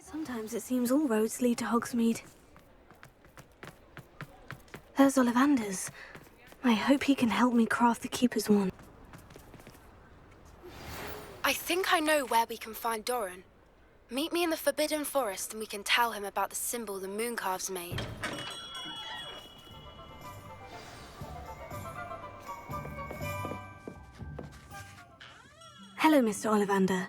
Sometimes it seems all roads lead to Hogsmeade. There's Ollivander's. I hope he can help me craft the Keeper's wand. I think I know where we can find Doran. Meet me in the Forbidden Forest and we can tell him about the symbol the Mooncalves made. Hello, Mr. Ollivander.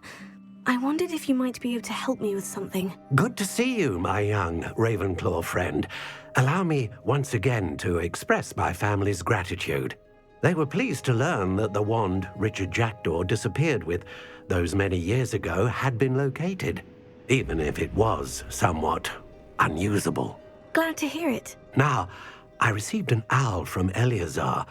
I wondered if you might be able to help me with something. Good to see you, my young Ravenclaw friend. Allow me once again to express my family's gratitude. They were pleased to learn that the wand Richard Jackdaw disappeared with those many years ago had been located, even if it was somewhat unusable. Glad to hear it. Now, I received an owl from Eleazar,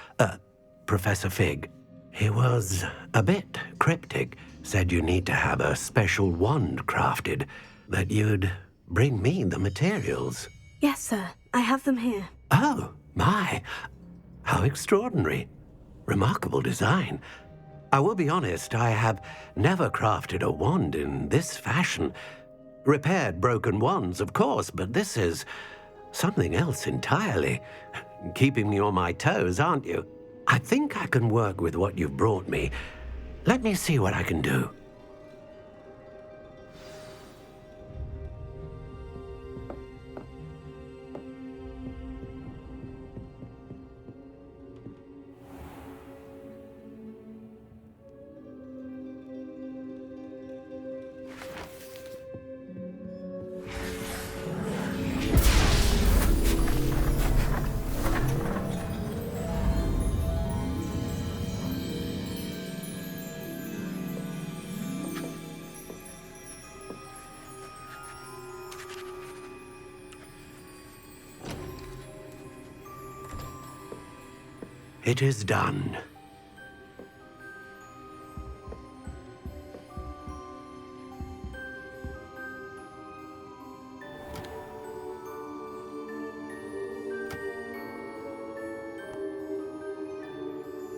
Professor Fig. He was a bit cryptic, said you need to have a special wand crafted, that you'd bring me the materials. Yes, sir. I have them here. Oh, my. How extraordinary. Remarkable design. I will be honest, I have never crafted a wand in this fashion. Repaired broken wands, of course, but this is something else entirely. Keeping me on my toes, aren't you? I think I can work with what you've brought me. Let me see what I can do. It is done.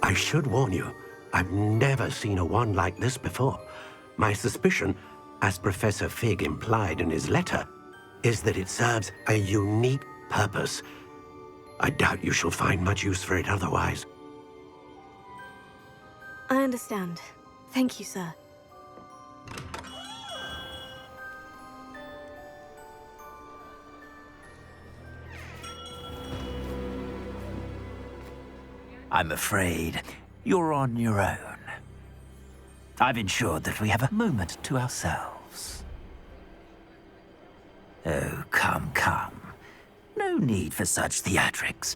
I should warn you, I've never seen a wand like this before. My suspicion, as Professor Fig implied in his letter, is that it serves a unique purpose. I doubt you shall find much use for it otherwise. I understand. Thank you, sir. I'm afraid you're on your own. I've ensured that we have a moment to ourselves. Oh, come, come. No need for such theatrics.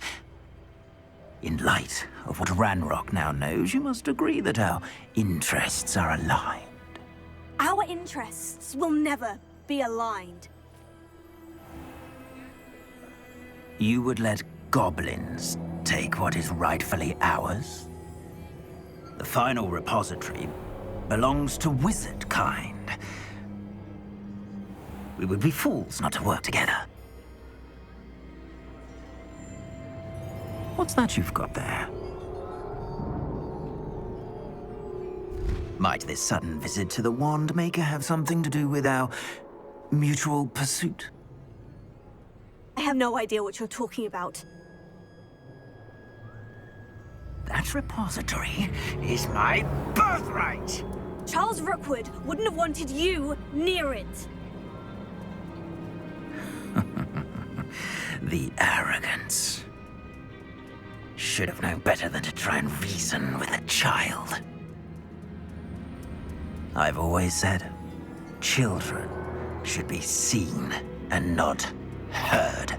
In light of what Ranrock now knows, you must agree that our interests are aligned. Our interests will never be aligned. You would let goblins take what is rightfully ours? The final repository belongs to wizard kind. We would be fools not to work together. What's that you've got there? Might this sudden visit to the Wand Maker have something to do with our mutual pursuit? I have no idea what you're talking about. That repository is my birthright! Charles Rookwood wouldn't have wanted you near it. The arrogance. Should have known better than to try and reason with a child. I've always said, children should be seen and not heard.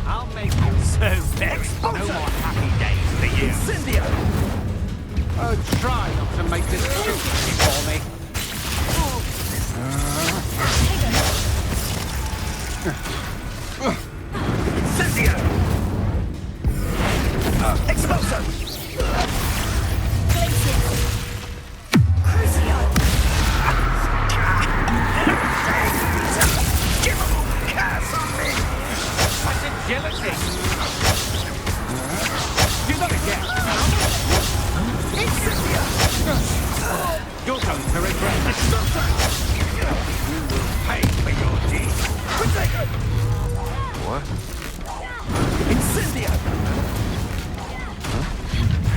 I'll make you so vexed. No more happy regret this. You will pay for your deeds. What? Incendio!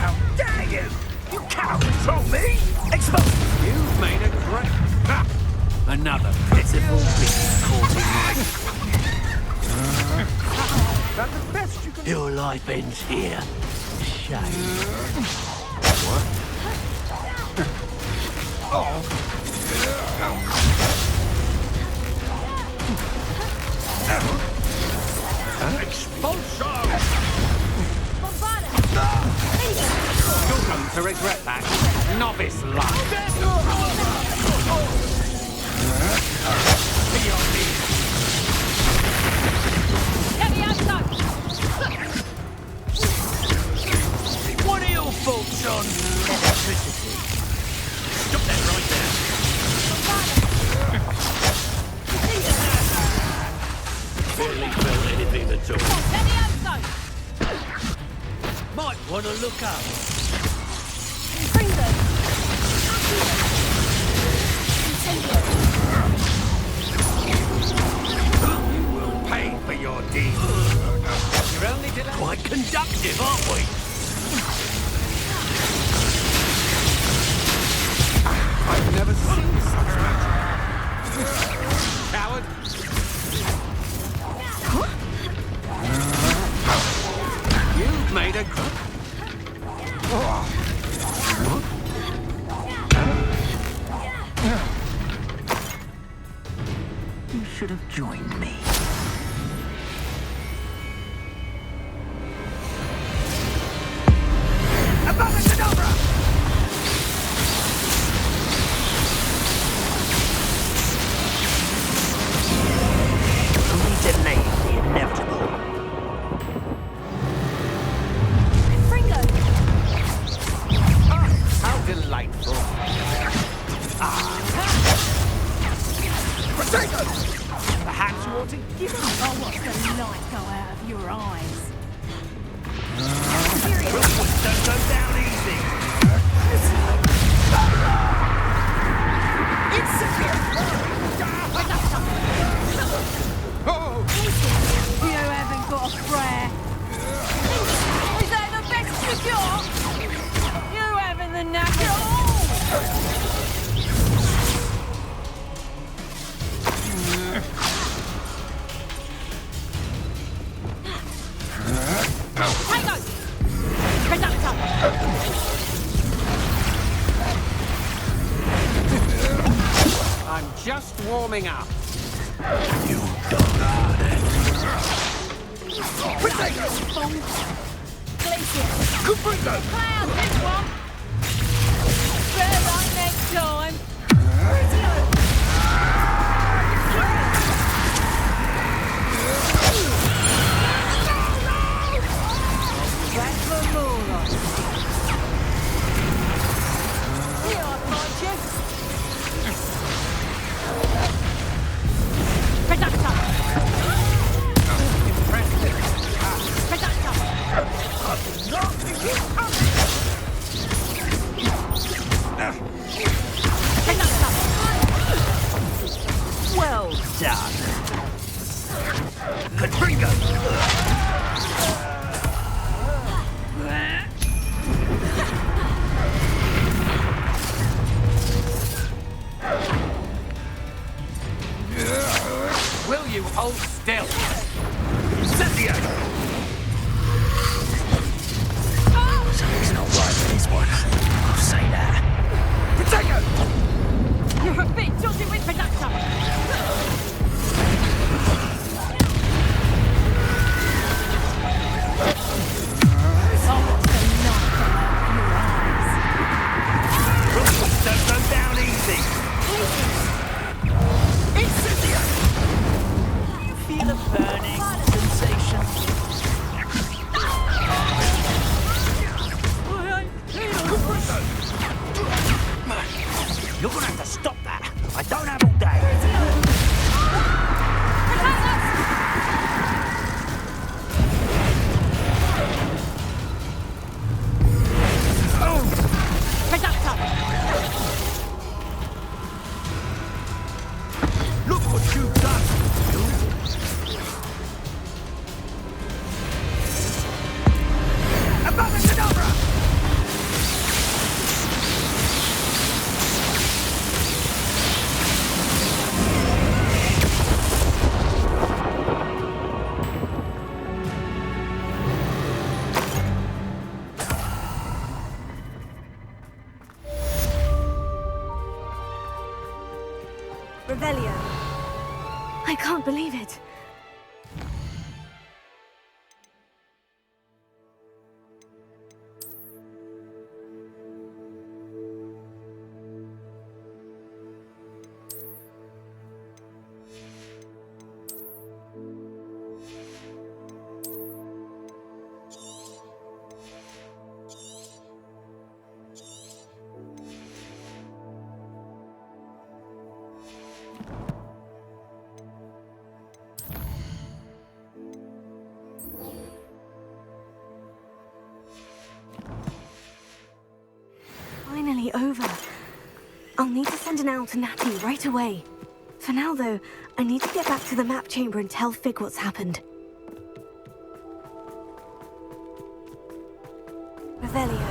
How dare you! You cannot control me! Expose! You've made a great... Ha! Another pitiful beast caught in my... That's the best you can... Your life ends here. Shame. What? Oh. Expulsion! You're going to regret that. Novice luck. Be on me. Get me outside! What are your thoughts on electricity? Stop that right there. Barely felt anything at all. Get me outside! Might want to look up. Bring them! You will pay for your deeds. You're only Quite conductive, aren't we? I've never seen such magic. Coward. You've made a... You should have joined me. We delayed the inevitable. Fringo! How delightful. Perhaps you ought to give up. Oh, watch the light go out of your eyes. Don't go down easy. You haven't got a prayer. Is that the best you got? You haven't the knack at all. Hang on! Conductor! I'm just warming up. You done it. Glacier! Cloud this one! Better luck next time! Back for more. Here, I find you. Conductor. Well done. Katringa! Will you hold still? Incendio! Something's not right with this one. I'll say that. Potato! You're a bit dodgy with conductor. Don't go down easy! Incendio! Feel a burning sensation. You're gonna have to stop that. I don't have all day. Look what you've done! Abracadabra! Revelio. I can't believe it. Finally over. I'll need to send an owl to Natty right away. For now, though, I need to get back to the map chamber and tell Fig what's happened. Revelio.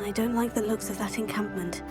I don't like the looks of that encampment.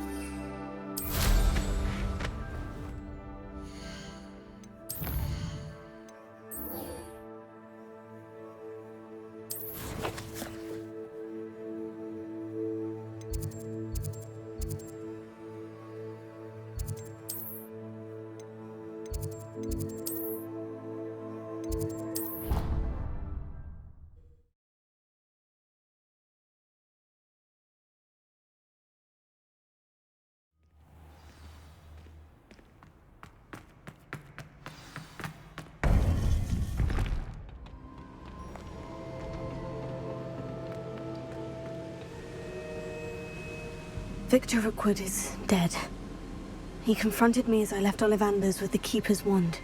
Victor Rookwood is dead. He confronted me as I left Ollivander's with the Keeper's wand.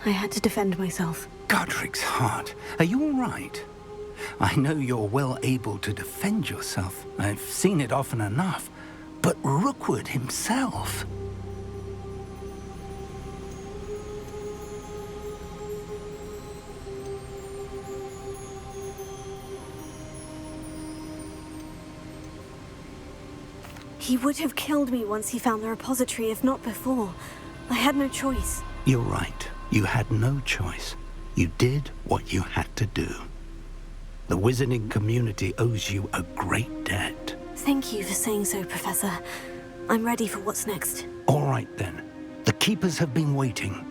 I had to defend myself. Godric's heart. Are you all right? I know you're well able to defend yourself. I've seen it often enough. But Rookwood himself... He would have killed me once he found the repository, if not before. I had no choice. You're right. You had no choice. You did what you had to do. The wizarding community owes you a great debt. Thank you for saying so, Professor. I'm ready for what's next. All right, then. The Keepers have been waiting.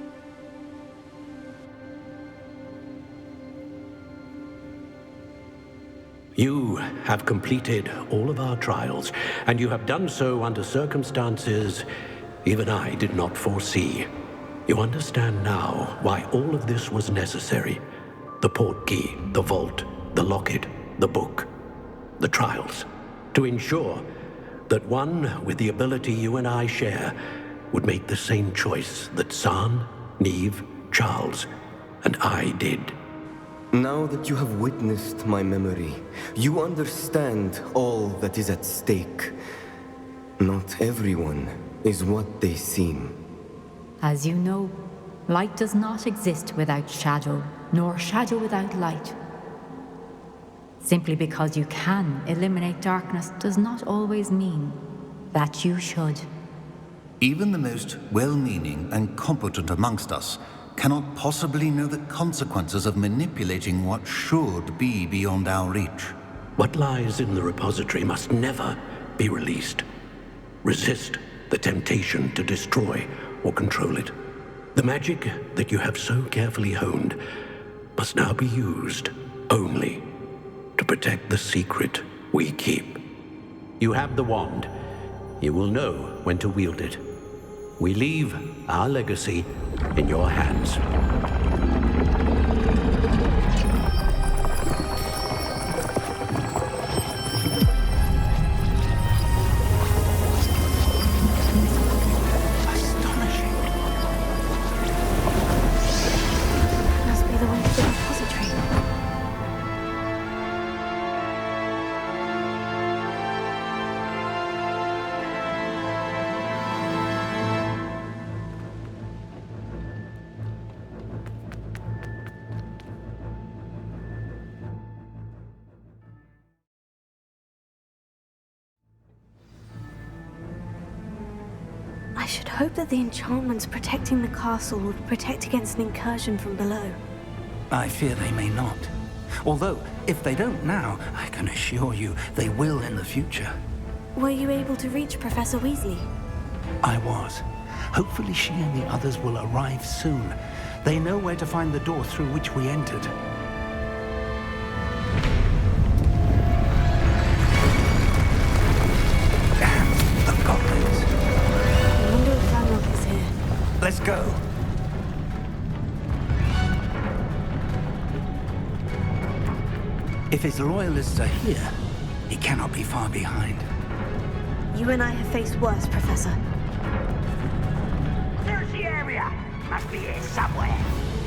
You have completed all of our trials, and you have done so under circumstances even I did not foresee. You understand now why all of this was necessary. The portkey, the vault, the locket, the book, the trials. To ensure that one with the ability you and I share would make the same choice that San, Neve, Charles, and I did. Now that you have witnessed my memory, you understand all that is at stake. Not everyone is what they seem. As you know, light does not exist without shadow, nor shadow without light. Simply because you can eliminate darkness does not always mean that you should. Even the most well-meaning and competent amongst us cannot possibly know the consequences of manipulating what should be beyond our reach. What lies in the repository must never be released. Resist the temptation to destroy or control it. The magic that you have so carefully honed must now be used only to protect the secret we keep. You have the wand. You will know when to wield it. We leave our legacy in your hands. I should hope that the enchantments protecting the castle will protect against an incursion from below. I fear they may not. Although, if they don't now, I can assure you they will in the future. Were you able to reach Professor Weasley? I was. Hopefully she and the others will arrive soon. They know where to find the door through which we entered. Damn, the goblins. I wonder if Ranrock is here. Let's go. If his loyalists are here, he cannot be far behind. You and I have faced worse, Professor. There's the area. Must be here somewhere.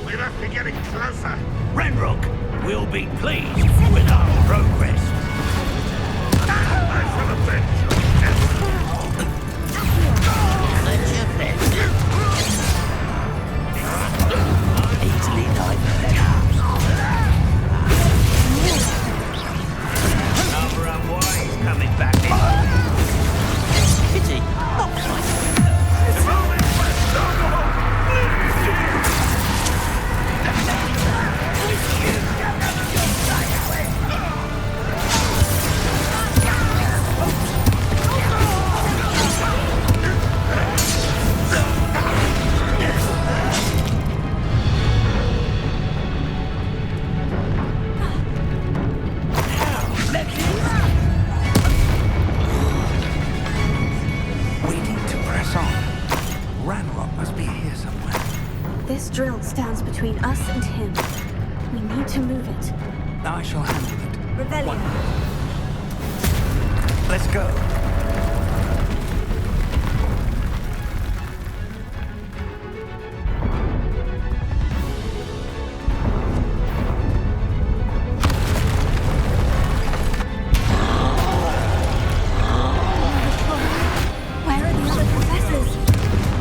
We must be getting closer. Ranrock will be pleased with our progress. Nice for the bench. Easily diverted. Another unwise coming back in. Pity. Not quite. This drill stands between us and him. We need to move it. I shall handle it. Revelio. Let's go. Where are the other professors?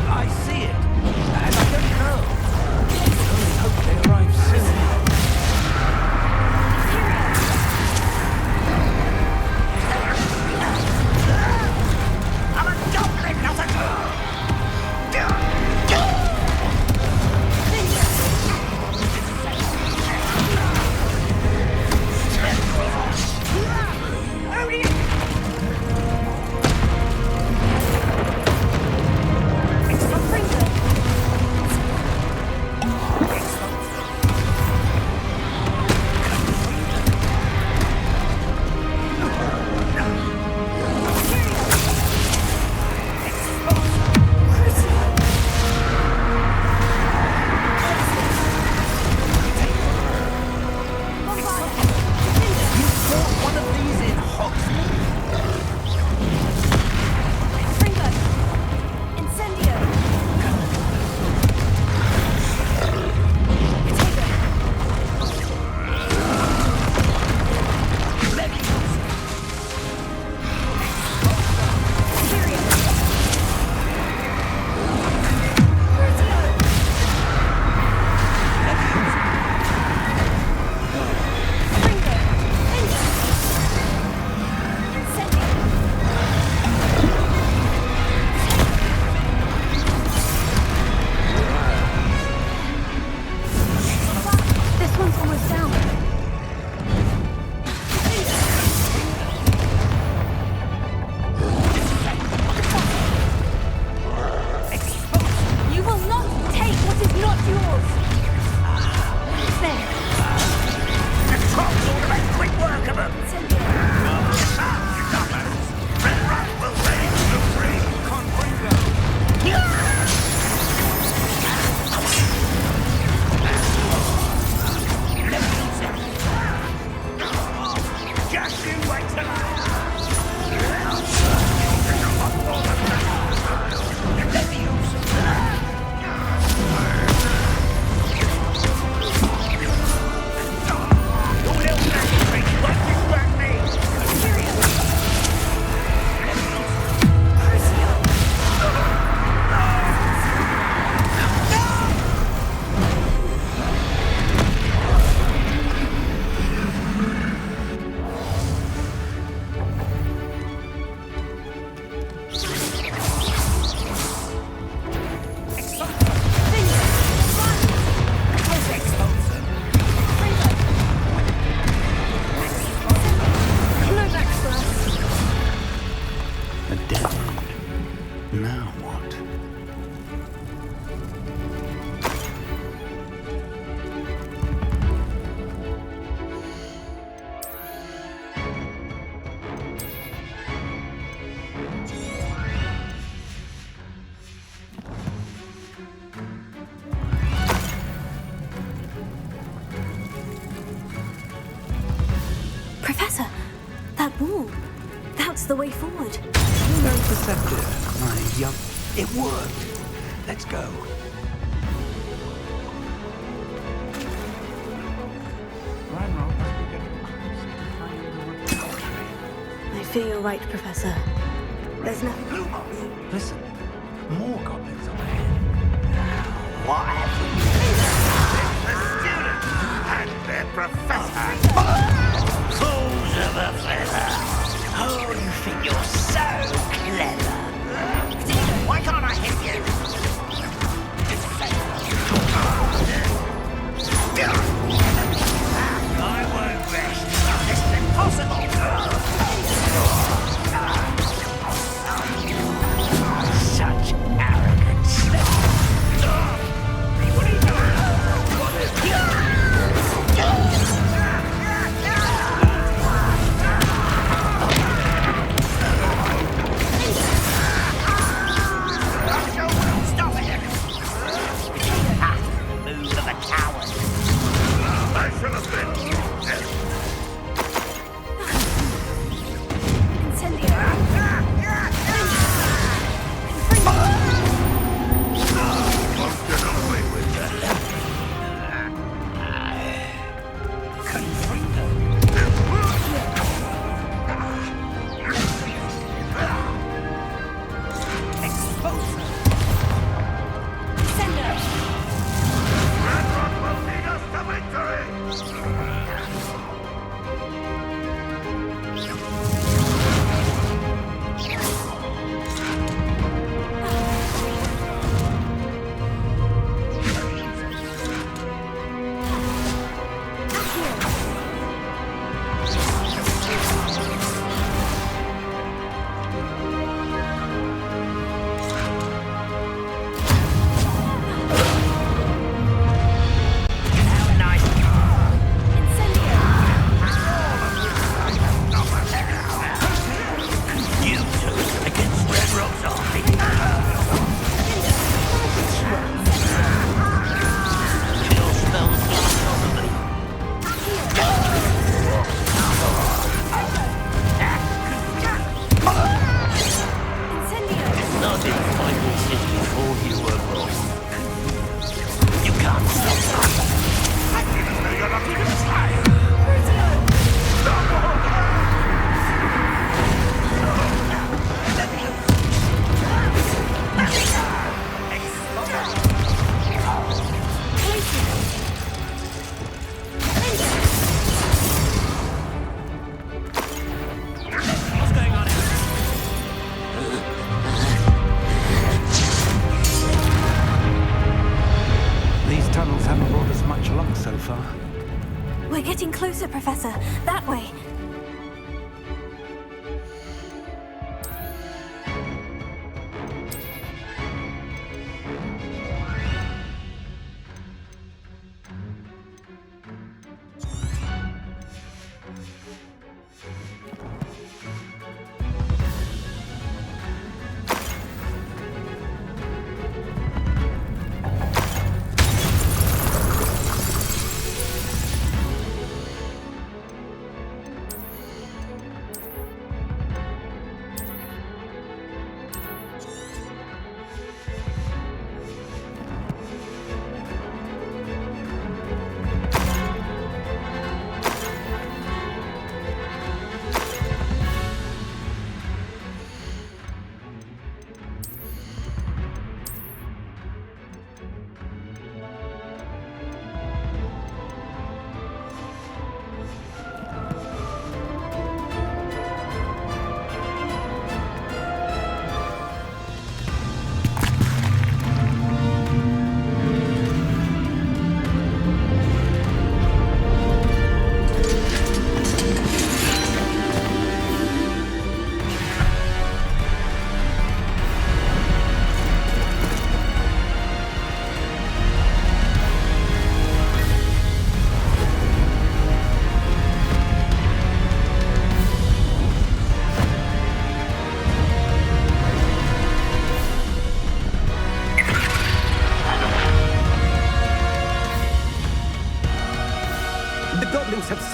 I see it. And I don't know. I only hope they arrive soon. A dead end. Now what? Professor, that wall. That's the way forward. Very perceptive, my young... It worked. Let's go. I fear you're right, Professor. There's nothing... Listen, more goblins are ahead. What happened? The students and their professor. Fools of a feather. Oh, you think you're so clever. Why can't I hit you? I won't rest. This is impossible. Such arrogance. What are you doing?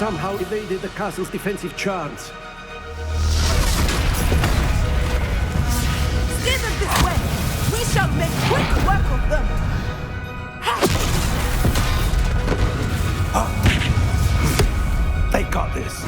somehow evaded the castle's defensive charms. Steer them this way! We shall make quick work of them! They got this.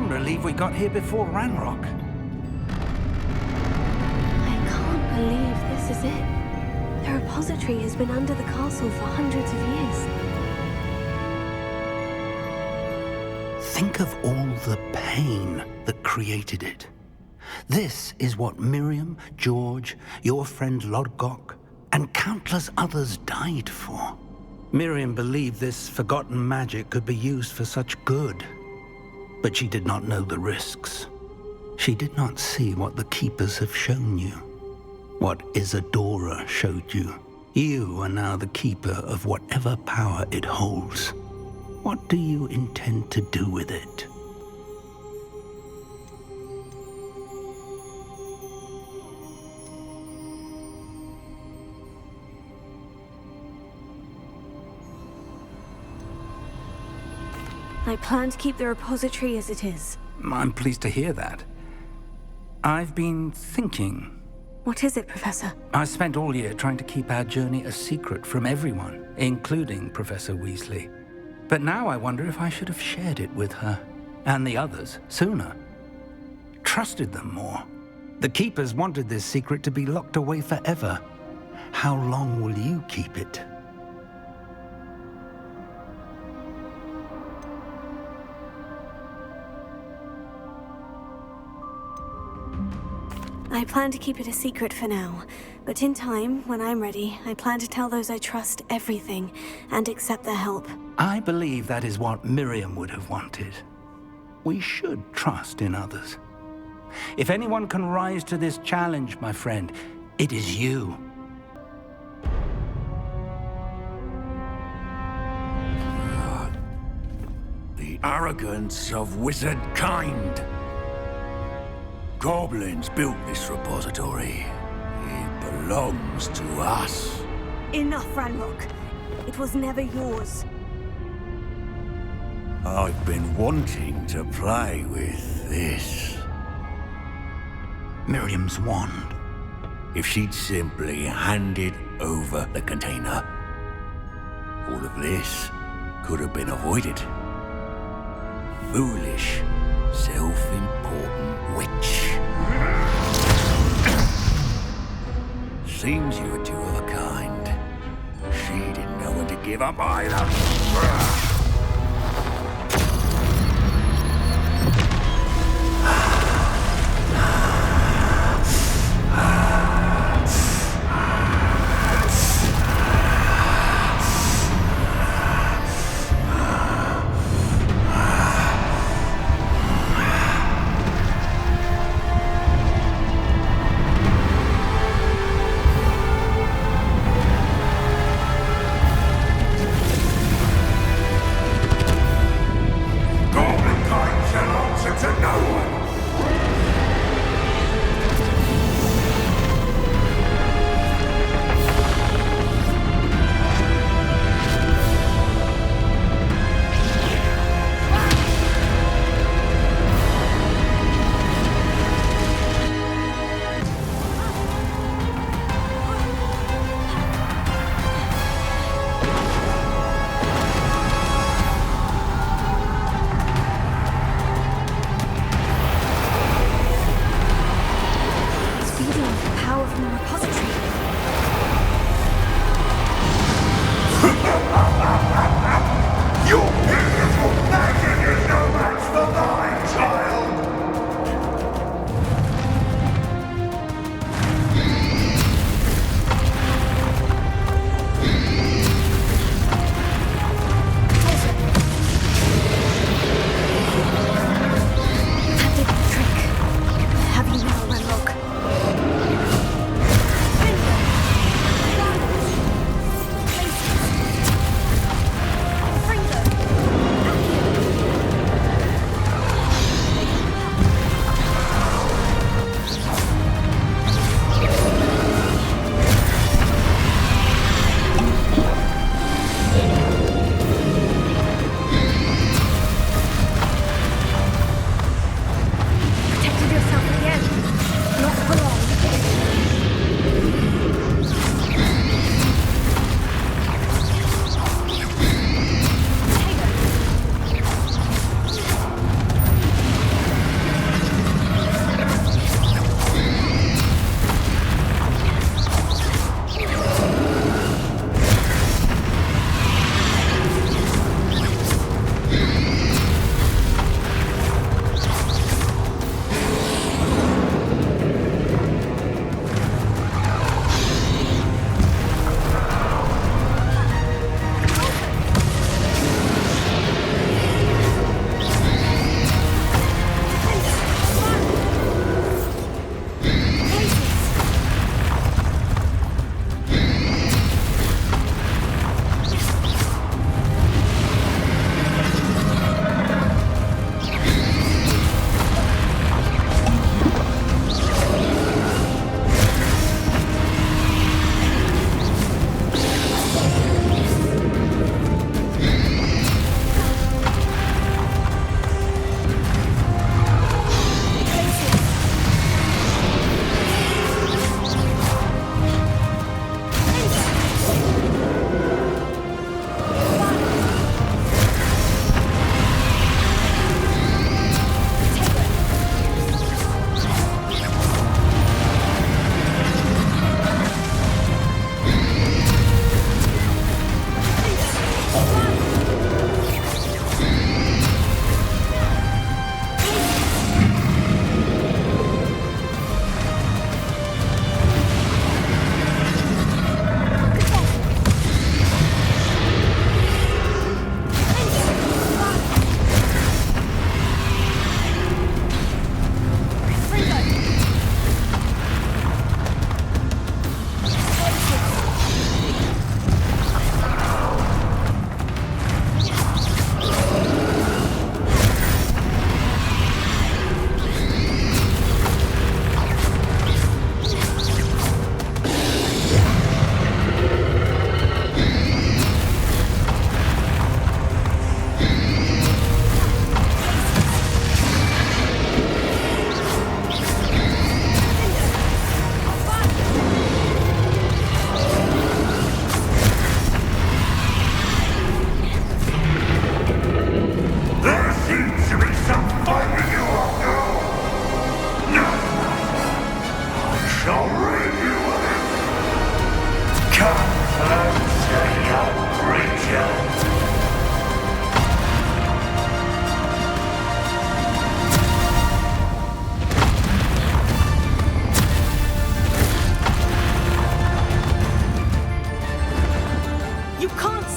I'm relieved we got here before Ranrock. I can't believe this is it. The repository has been under the castle for hundreds of years. Think of all the pain that created it. This is what Miriam, George, your friend Lodgok, and countless others died for. Miriam believed this forgotten magic could be used for such good, but she did not know the risks. She did not see what the Keepers have shown you, what Isadora showed you. You are now the keeper of whatever power it holds. What do you intend to do with it? I plan to keep the repository as it is. I'm pleased to hear that. I've been thinking. What is it, Professor? I spent all year trying to keep our journey a secret from everyone, including Professor Weasley. But now I wonder if I should have shared it with her, and the others, sooner. Trusted them more. The Keepers wanted this secret to be locked away forever. How long will you keep it? I plan to keep it a secret for now, but in time, when I'm ready, I plan to tell those I trust everything and accept their help. I believe that is what Miriam would have wanted. We should trust in others. If anyone can rise to this challenge, my friend, it is you. The arrogance of wizard kind. Goblins built this repository. It belongs to us. Enough, Ranrock. It was never yours. I've been wanting to play with this. Miriam's wand. If she'd simply handed over the container, all of this could have been avoided. Foolish, self-important witch. Seems you were two of a kind. She didn't know when to give up either.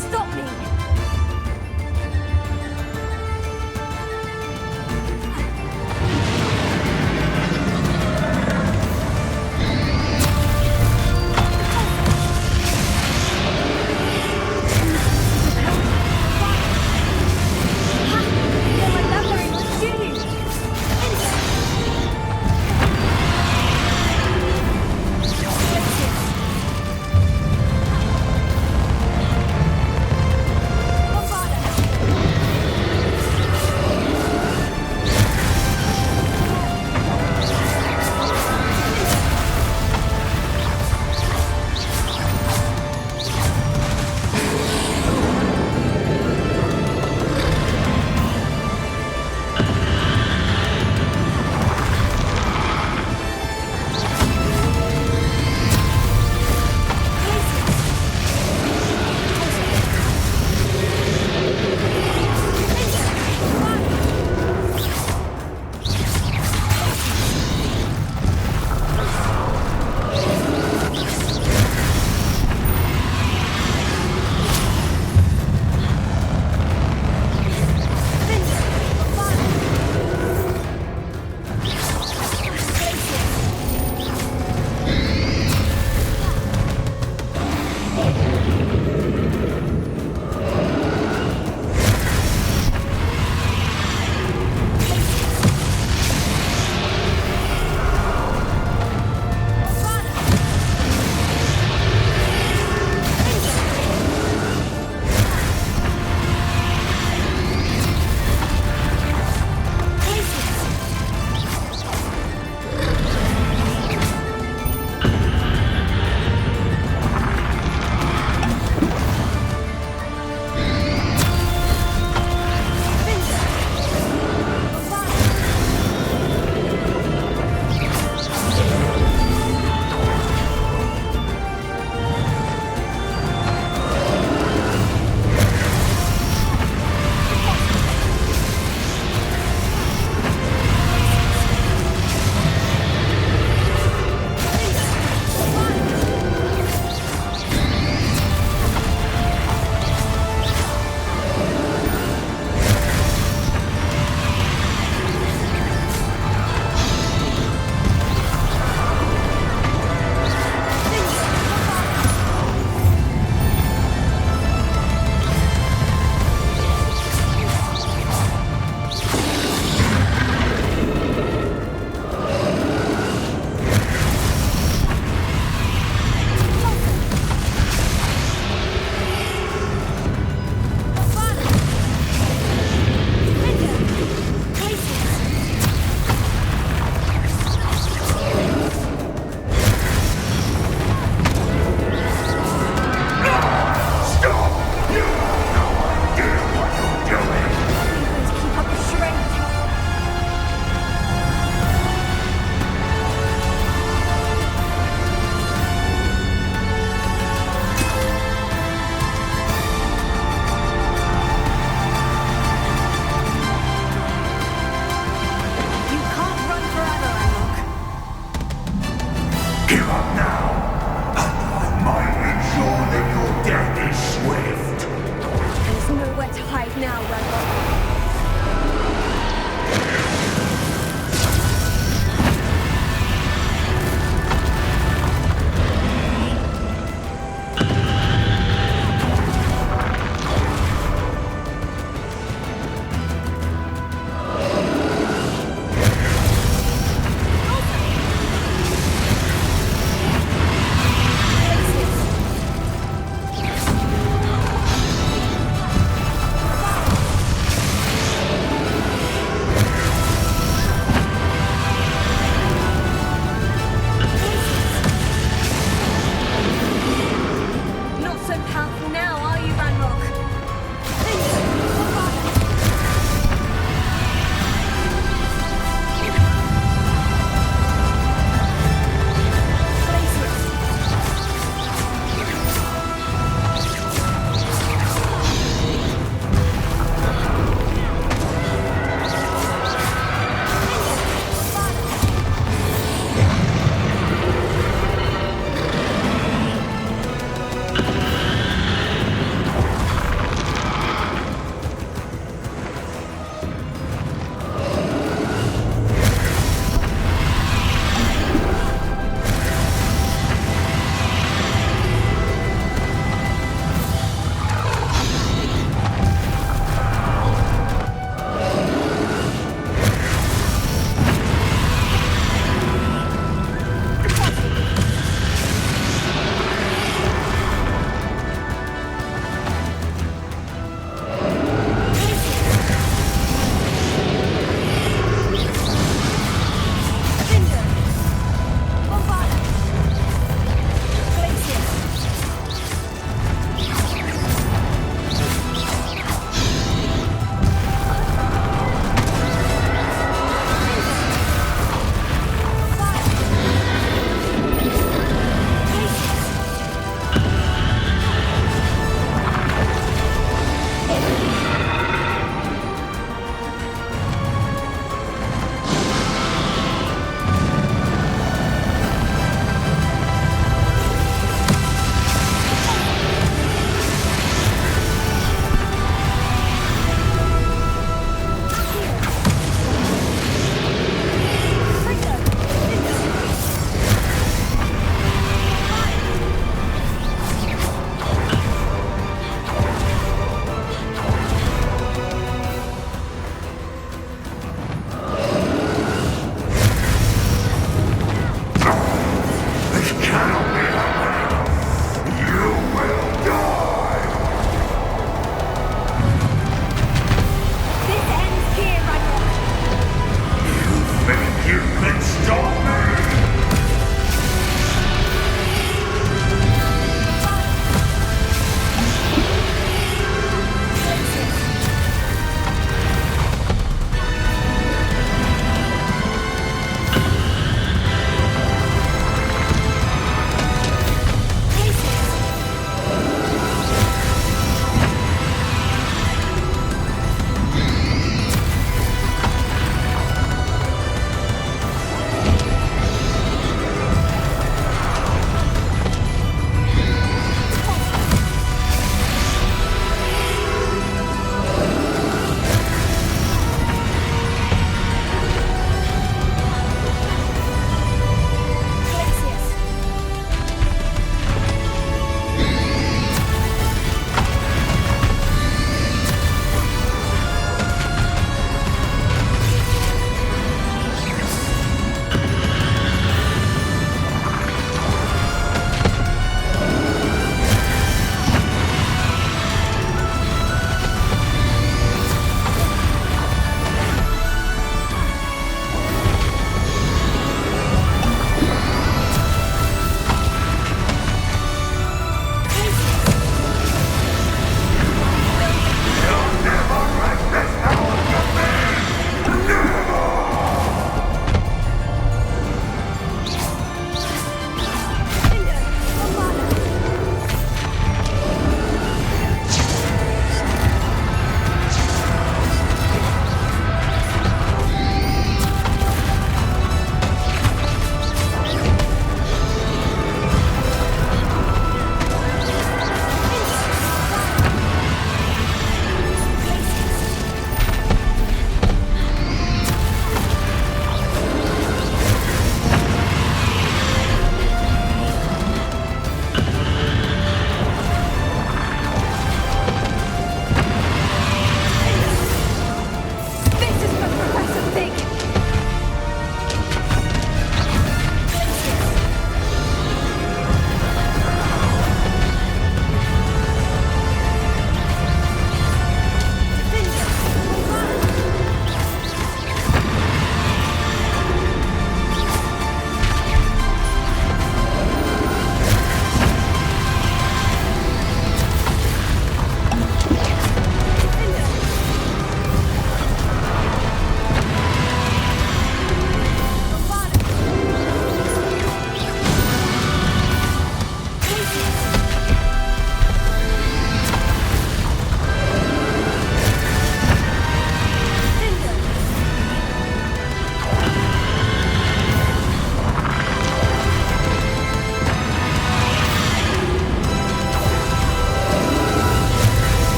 Stop me!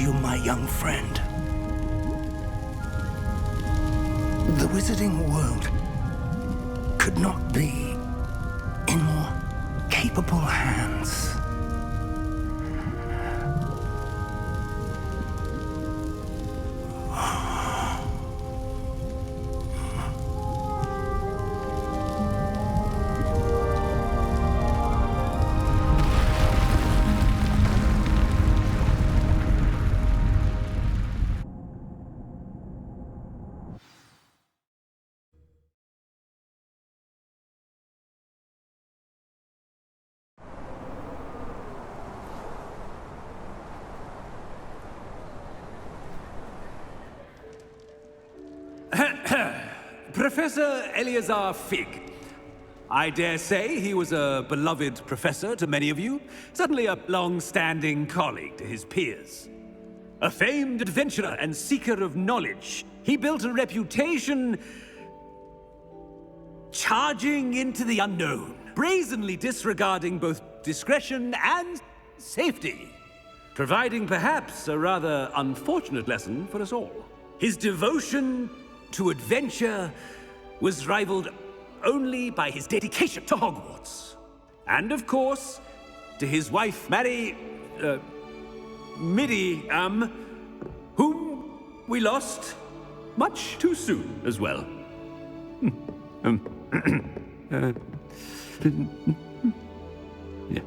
you, my young friend. The wizarding world could not be in more capable hands. Professor Eleazar Fig. I dare say he was a beloved professor to many of you, certainly a long-standing colleague to his peers. A famed adventurer and seeker of knowledge, he built a reputation charging into the unknown, brazenly disregarding both discretion and safety, providing perhaps a rather unfortunate lesson for us all. His devotion to adventure was rivaled only by his dedication to Hogwarts. And of course, to his wife, Midi, whom we lost much too soon as well. Yeah.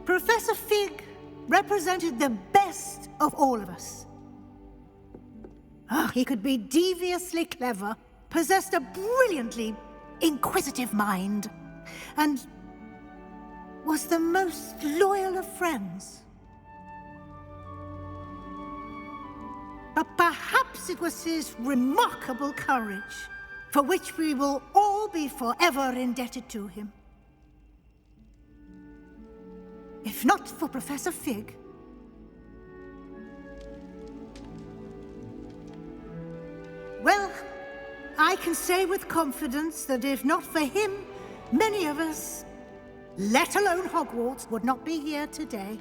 Professor Fig represented the best of all of us. He could be deviously clever, possessed a brilliantly inquisitive mind, and was the most loyal of friends. But perhaps it was his remarkable courage, for which we will all be forever indebted to him. If not for Professor Fig, well, I can say with confidence that if not for him, many of us, let alone Hogwarts, would not be here today.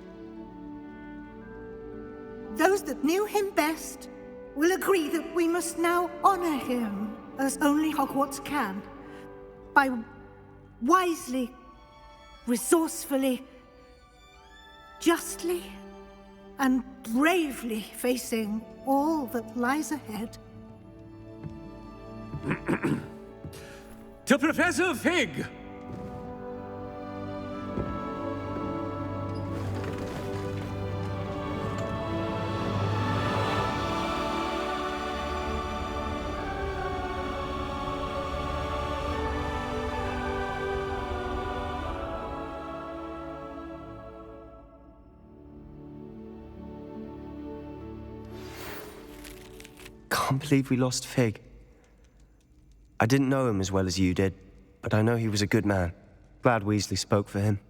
Those that knew him best will agree that we must now honor him as only Hogwarts can, by wisely, resourcefully, justly and bravely facing all that lies ahead. To Professor Fig! Can't believe we lost Fig. I didn't know him as well as you did, but I know he was a good man. Glad Weasley spoke for him.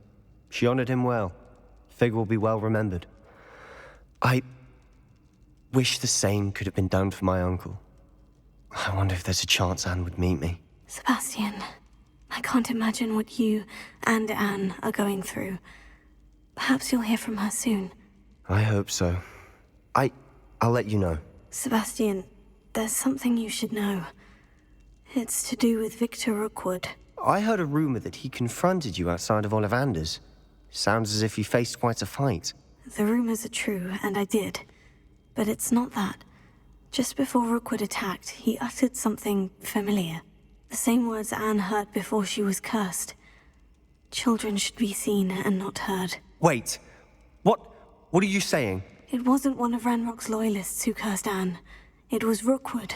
She honored him well. Fig will be well remembered. I wish the same could have been done for my uncle. I wonder if there's a chance Anne would meet me. Sebastian, I can't imagine what you and Anne are going through. Perhaps you'll hear from her soon. I hope so. I'll let you know. Sebastian, there's something you should know. It's to do with Victor Rookwood. I heard a rumor that he confronted you outside of Ollivander's. Sounds as if he faced quite a fight. The rumors are true, and I did. But it's not that. Just before Rookwood attacked, he uttered something familiar. The same words Anne heard before she was cursed. Children should be seen and not heard. Wait. What are you saying? It wasn't one of Ranrock's loyalists who cursed Anne. It was Rookwood.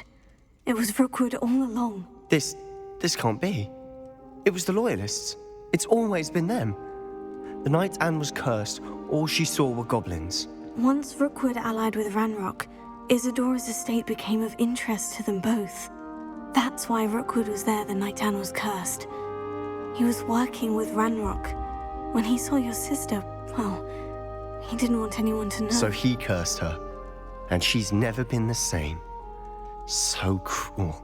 It was Rookwood all along. This can't be. It was the loyalists. It's always been them. The night Anne was cursed, all she saw were goblins. Once Rookwood allied with Ranrock, Isadora's estate became of interest to them both. That's why Rookwood was there the night Anne was cursed. He was working with Ranrock. When he saw your sister, well, he didn't want anyone to know. So he cursed her, and she's never been the same. So cruel.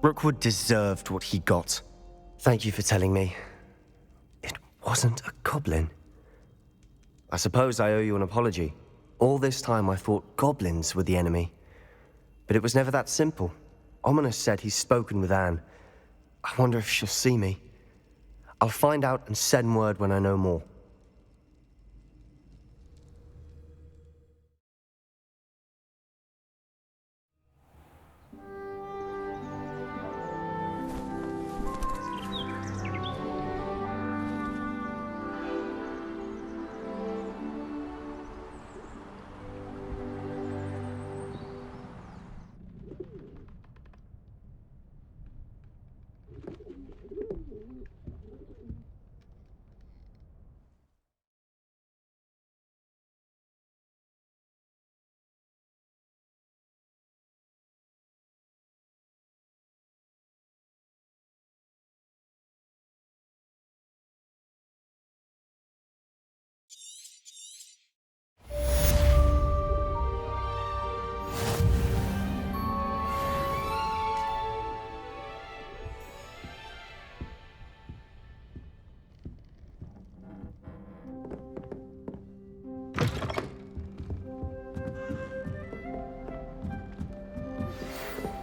Rookwood deserved what he got. Thank you for telling me. It wasn't a goblin. I suppose I owe you an apology. All this time I thought goblins were the enemy. But it was never that simple. Ominous said he's spoken with Anne. I wonder if she'll see me. I'll find out and send word when I know more.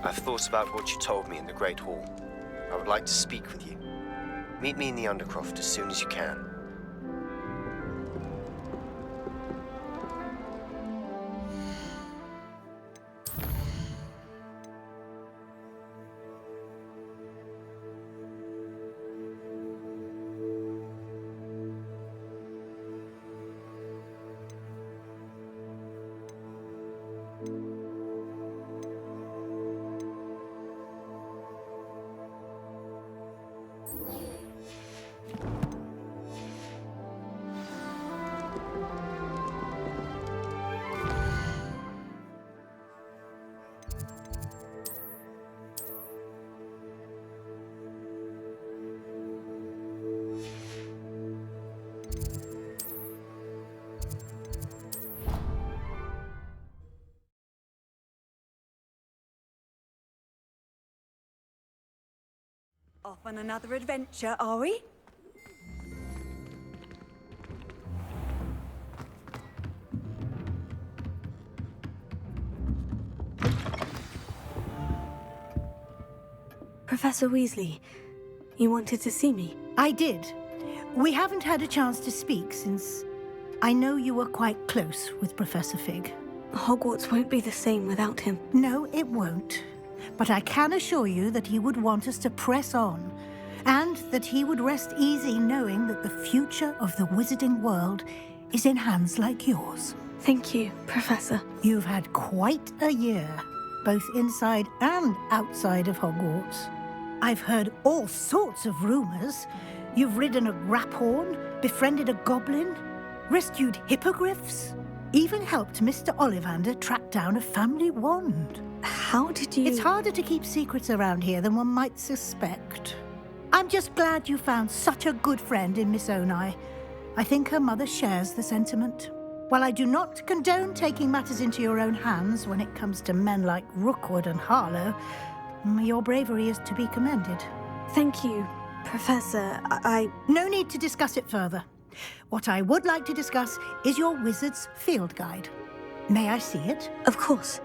I've thought about what you told me in the Great Hall. I would like to speak with you. Meet me in the Undercroft as soon as you can. Off on another adventure, are we? Professor Weasley, you wanted to see me? I did. We haven't had a chance to speak since I know you were quite close with Professor Fig. Hogwarts won't be the same without him. No, it won't. But I can assure you that he would want us to press on, and that he would rest easy knowing that the future of the wizarding world is in hands like yours. Thank you, Professor. You've had quite a year, both inside and outside of Hogwarts. I've heard all sorts of rumors. You've ridden a graphorn, befriended a goblin, rescued hippogriffs, even helped Mr. Ollivander track down a family wand. How did you... It's harder to keep secrets around here than one might suspect. I'm just glad you found such a good friend in Miss Onai. I think her mother shares the sentiment. While I do not condone taking matters into your own hands when it comes to men like Rookwood and Harlow, your bravery is to be commended. Thank you, Professor. No need to discuss it further. What I would like to discuss is your wizard's field guide. May I see it? Of course.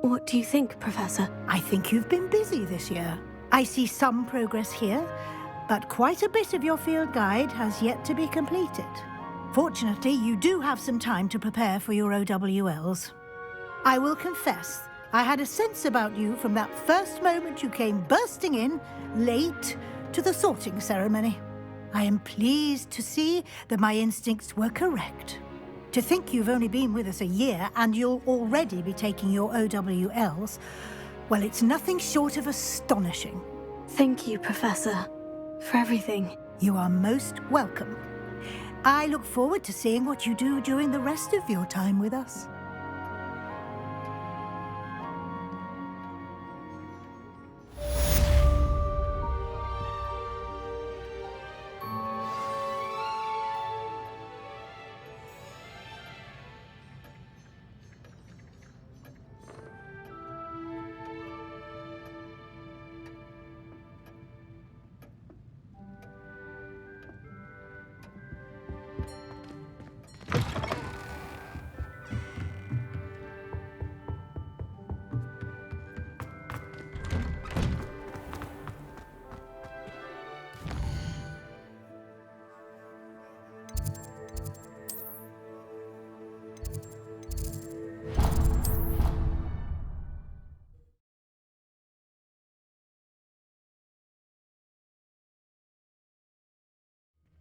What do you think, Professor? I think you've been busy this year. I see some progress here, but quite a bit of your field guide has yet to be completed. Fortunately, you do have some time to prepare for your OWLs. I will confess, I had a sense about you from that first moment you came bursting in, late, to the sorting ceremony. I am pleased to see that my instincts were correct. To think you've only been with us a year and you'll already be taking your OWLs, well, it's nothing short of astonishing. Thank you, Professor, for everything. You are most welcome. I look forward to seeing what you do during the rest of your time with us.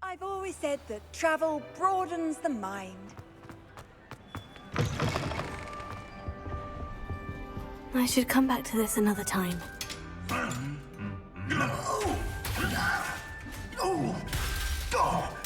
I've always said that travel broadens the mind. I should come back to this another time. No! Oh, God!